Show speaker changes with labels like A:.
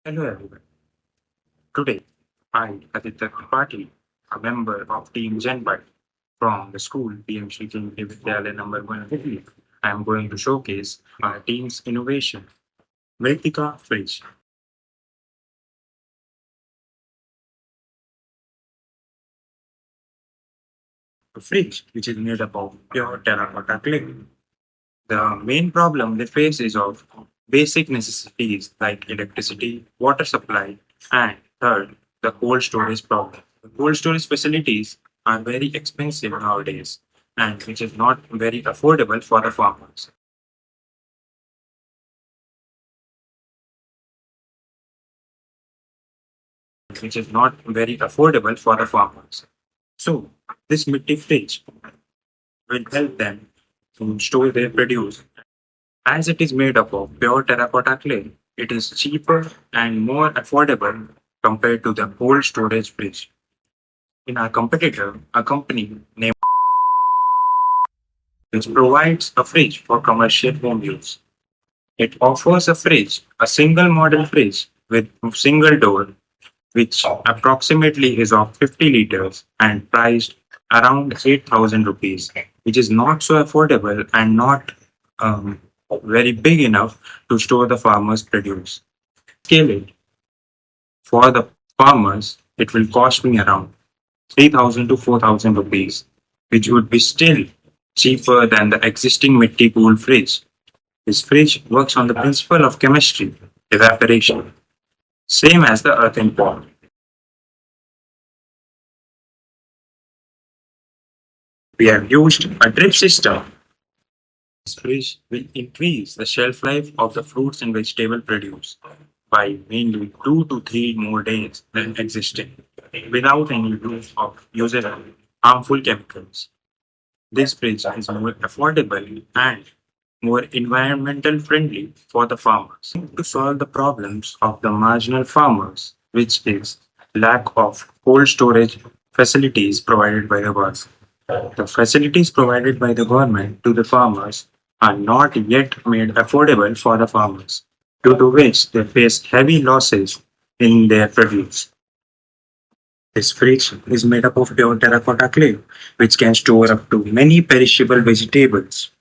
A: Hello everyone. Today, I, Aditya Tripathi, a member of Team GenByte from the school PM Shri Vidyalaya number 1 Hubballi, I am going to showcase our team's innovation, Mrittika Fridge. A fridge which is made up of pure terracotta clay. The main problem they face is of basic necessities like electricity, water supply, and third, the cold storage problem. The cold storage facilities are very expensive nowadays and which is not very affordable for the farmers. Which is not very affordable for the farmers. So this mitti fridge will help them to store their produce. As it is made up of pure terracotta clay, it is cheaper and more affordable compared to the cold storage fridge. In our competitor, a company named which provides a fridge for commercial home use. It offers a fridge, a single model fridge with a single door, which approximately is of 50 liters and priced around 8,000 rupees, which is not so affordable and not very big enough to store the farmer's produce. Scale it for the farmers, it will cost me around 3,000 to 4,000 rupees, which would be still cheaper than the existing mitti cool fridge. This fridge works on the principle of chemistry, evaporation, same as the earthen pot. We have used a drip system. This fridge will increase the shelf life of the fruits and vegetable produce by mainly 2 to 3 more days than existing, without any use of user harmful chemicals. This fridge is more affordable and more environmental friendly for the farmers. To solve the problems of the marginal farmers, which is lack of cold storage facilities provided by the government. The facilities provided by the government to the farmers are not yet made affordable for the farmers, due to which they face heavy losses in their produce. This fridge is made up of pure terracotta clay, which can store up to many perishable vegetables.